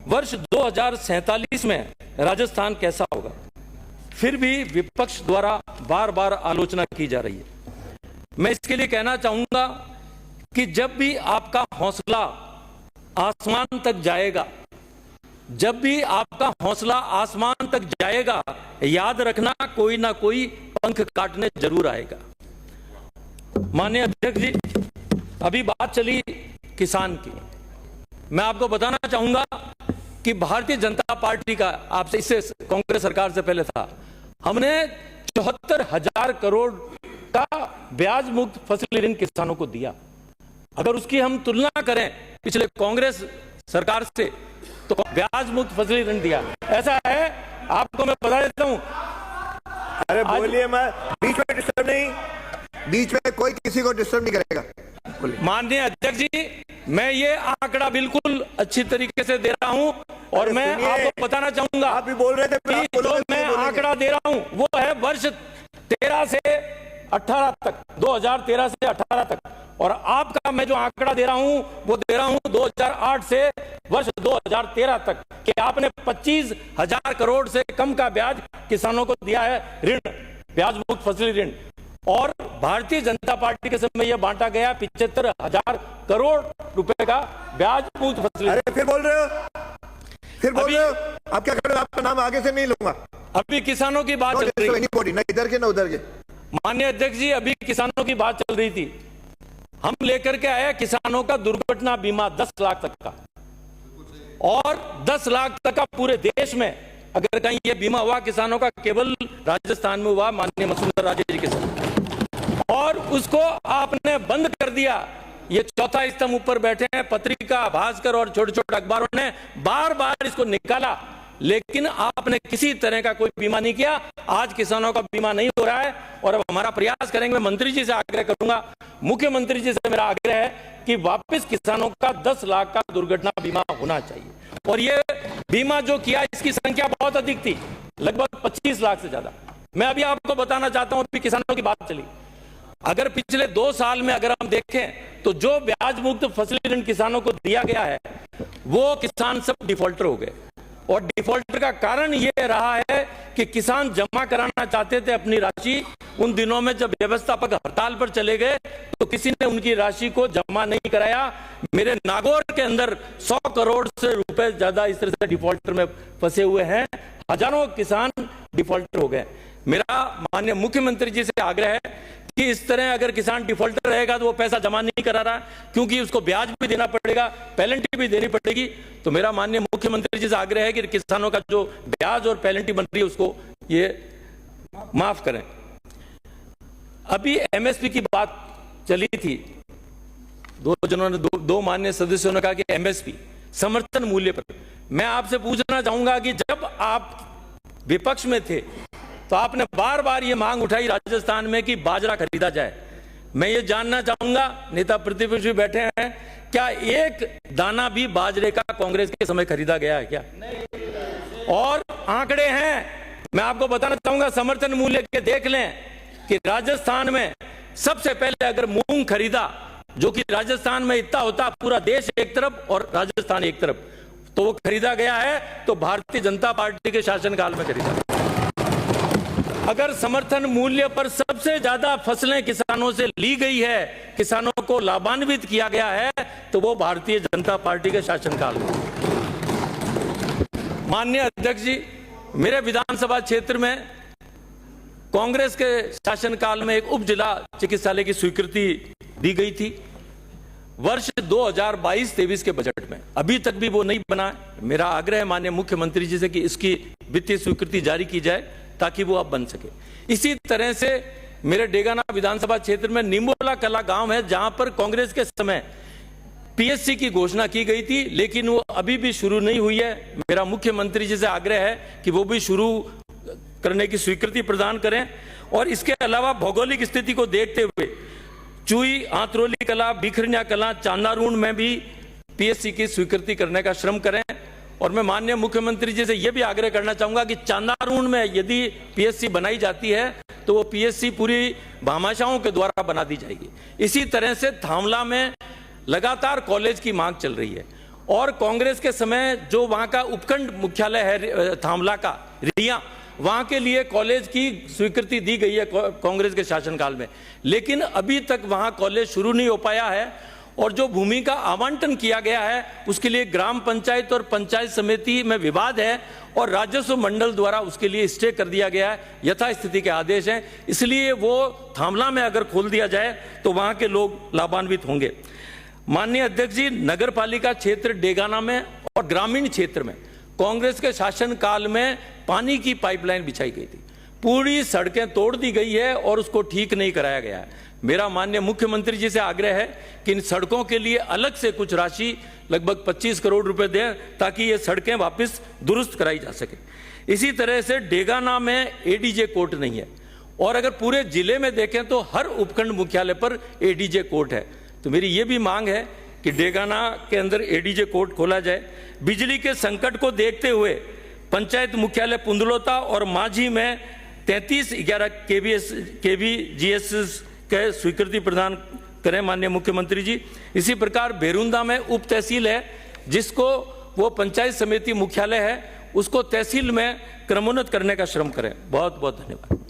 वर्ष 2047 में राजस्थान कैसा होगा, फिर भी विपक्ष द्वारा बार बार आलोचना की जा रही है। मैं इसके लिए कहना चाहूंगा कि जब भी आपका हौसला आसमान तक जाएगा, जब भी आपका हौसला आसमान तक जाएगा, याद रखना कोई ना कोई पंख काटने जरूर आएगा। माननीय अध्यक्ष जी, अभी बात चली किसान की। मैं आपको बताना चाहूंगा कि भारतीय जनता पार्टी का, आपसे इससे कांग्रेस सरकार से पहले था, हमने 74,000 करोड़ का ब्याज मुक्त फसली ऋण किसानों को दिया। अगर उसकी हम तुलना करें पिछले कांग्रेस सरकार से, तो ब्याज मुक्त फसली ऋण दिया। ऐसा है, आपको मैं बता देता हूं। अरे बोलिए, मैं बीच में डिस्टर्ब नहीं, बीच में कोई किसी को डिस्टर्ब नहीं करेगा। माननीय अध्यक्ष जी, मैं ये आंकड़ा बिल्कुल अच्छी तरीके से दे रहा हूं और मैं आपको बताना चाहूंगा, आप भी बोल रहे थे कि जो मैं आंकड़ा दे रहा हूं वो है वर्ष 13 से 18 तक, 2013 से 18 तक, और आपका मैं जो आंकड़ा दे रहा हूं वो दे रहा हूं 2008 से वर्ष 2013 तक, कि आपने 25,000 करोड़ से कम का ब्याज किसानों को दिया है, ऋण, ब्याज मुक्त फसली ऋण। और भारतीय जनता पार्टी के समय यह बांटा गया 75,000 करोड़ रुपए का ब्याज मुक्त फसली। अरे फिर बोल रहे हो, फिर बोल रहे हो, आप क्या कर रहे हो? आपका नाम आगे से नहीं लूंगा। अभी किसानों की बात चल रही है, ना इधर के ना उधर के। माननीय अध्यक्ष जी, अभी किसानों की बात चल रही थी। हम लेकर के आए किसानों का दुर्घटना बीमा 10 लाख तक का, और 10 लाख तक का पूरे देश में अगर कहीं ये बीमा हुआ किसानों का, केवल राजस्थान में हुआ माननीय वसुंधरा राजे जी के साथ, और उसको आपने बंद कर दिया। ये चौथा स्तंभ ऊपर बैठे हैं, पत्रिका, भास्कर और छोटे छोटे अखबारों ने बार बार इसको निकाला, लेकिन आपने किसी तरह का कोई बीमा नहीं किया। आज किसानों का बीमा नहीं हो रहा है, और अब हमारा प्रयास करेंगे। मैं मंत्री जी से आग्रह करूंगा, मुख्यमंत्री जी से मेरा आग्रह है कि वापस किसानों का 10 लाख का दुर्घटना बीमा होना चाहिए। और ये बीमा जो किया, इसकी संख्या बहुत अधिक थी, लगभग 25 लाख से ज्यादा। मैं अभी आपको बताना चाहता हूं, अभी किसानों की बात चली, अगर पिछले 2 साल में अगर हम देखें तो जो ब्याज मुक्त फसली ऋण किसानों को दिया गया है, वो किसान सब डिफॉल्टर हो गए। और डिफॉल्टर का कारण यह रहा है कि किसान जमा कराना चाहते थे अपनी राशि, उन दिनों में जब व्यवस्थापक हड़ताल पर चले गए तो किसी ने उनकी राशि को जमा नहीं कराया। मेरे नागौर के अंदर 100 करोड़ से रुपए ज्यादा इस तरह से डिफॉल्टर में फंसे हुए हैं, हजारों किसान डिफॉल्टर हो गए। मेरा माननीय मुख्यमंत्री जी से आग्रह है कि इस तरह अगर किसान डिफॉल्टर रहेगा तो वो पैसा जमा नहीं करा रहा, क्योंकि उसको ब्याज भी देना पड़ेगा, पेनल्टी भी देनी पड़ेगी। तो मेरा माननीय मुख्यमंत्री जी से आग्रह है कि किसानों का जो ब्याज और पेनल्टी बन रही है उसको ये माफ करें। अभी एमएसपी की बात चली थी, दो माननीय सदस्यों ने कहा कि एमएसपी, समर्थन मूल्य पर। मैं आपसे पूछना चाहूंगा कि जब आप विपक्ष में थे तो आपने बार बार ये मांग उठाई राजस्थान में कि बाजरा खरीदा जाए। मैं ये जानना चाहूंगा, नेता प्रतिपक्ष भी बैठे हैं, क्या एक दाना भी बाजरे का कांग्रेस के समय खरीदा गया है क्या? और आंकड़े हैं, मैं आपको बताना चाहूंगा, समर्थन मूल्य के देख लें कि राजस्थान में सबसे पहले अगर मूंग खरीदा, जो कि राजस्थान में इतना होता पूरा देश एक तरफ और राजस्थान एक तरफ, तो वो खरीदा गया है तो भारतीय जनता पार्टी के शासनकाल में खरीदा। अगर समर्थन मूल्य पर सबसे ज्यादा फसलें किसानों से ली गई है, किसानों को लाभान्वित किया गया है, तो वो भारतीय जनता पार्टी के शासनकाल में। माननीय अध्यक्ष जी, मेरे विधानसभा क्षेत्र में कांग्रेस के शासनकाल में एक उप जिला चिकित्सालय की स्वीकृति दी गई थी वर्ष 2022-23 के बजट में। अभी तक भी वो नहीं बना। मेरा आग्रह है माननीय मुख्यमंत्री जी से कि इसकी वित्तीय स्वीकृति जारी की जाए ताकि वो अब बन सके। इसी तरह से मेरे डेगाना विधानसभा क्षेत्र में निम्बोला कला गांव है, जहां पर कांग्रेस के समय पीएससी की घोषणा की गई थी, लेकिन वो अभी भी शुरू नहीं हुई है। मेरा मुख्यमंत्री जी से आग्रह है कि वो भी शुरू करने की स्वीकृति प्रदान करें। और इसके अलावा भौगोलिक स्थिति को देखते हुए चुई, आंतरोली कला, बिखरनिया कला, चांदारून में भी पीएससी की स्वीकृति करने का श्रम करें। और मैं माननीय मुख्यमंत्री जी से यह भी आग्रह करना चाहूंगा कि चांदारून में यदि पीएससी बनाई जाती है तो वो पीएससी पूरी भामाशाहों के द्वारा बना दी जाएगी। इसी तरह से थामला में लगातार कॉलेज की मांग चल रही है, और कांग्रेस के समय जो वहां का उपखंड मुख्यालय है थामला का रिया, वहां के लिए कॉलेज की स्वीकृति दी गई है कांग्रेस के शासनकाल में, लेकिन अभी तक वहां कॉलेज शुरू नहीं हो पाया है। और जो भूमि का आवंटन किया गया है उसके लिए ग्राम पंचायत और पंचायत समिति में विवाद है और राजस्व मंडल द्वारा उसके लिए स्टे कर दिया गया है, यथास्थिति के आदेश हैं, इसलिए वो थामला में अगर खोल दिया जाए तो वहां के लोग लाभान्वित होंगे। माननीय अध्यक्ष जी, नगर पालिका क्षेत्र डेगाना में और ग्रामीण क्षेत्र में कांग्रेस के शासनकाल में पानी की पाइपलाइन बिछाई गई थी, पूरी सड़कें तोड़ दी गई है और उसको ठीक नहीं कराया गया है। मेरा माननीय मुख्यमंत्री जी से आग्रह है कि इन सड़कों के लिए अलग से कुछ राशि लगभग 25 करोड़ रुपए दें ताकि ये सड़कें वापस दुरुस्त कराई जा सके। इसी तरह से डेगाना में एडीजे कोर्ट नहीं है और अगर पूरे जिले में देखें तो हर उपखंड मुख्यालय पर एडीजे कोर्ट है। तो मेरी ये भी मांग है कि डेगाना के अंदर एडीजे कोर्ट खोला जाए। बिजली के संकट को देखते हुए पंचायत मुख्यालय पुंदलोता और माझी में 3311 केवीजीएस के स्वीकृति प्रदान करें माननीय मुख्यमंत्री जी। इसी प्रकार भेरुंदा में उप तहसील है जिसको वो पंचायत समिति मुख्यालय है, उसको तहसील में क्रमोन्नत करने का श्रम करें। बहुत बहुत धन्यवाद।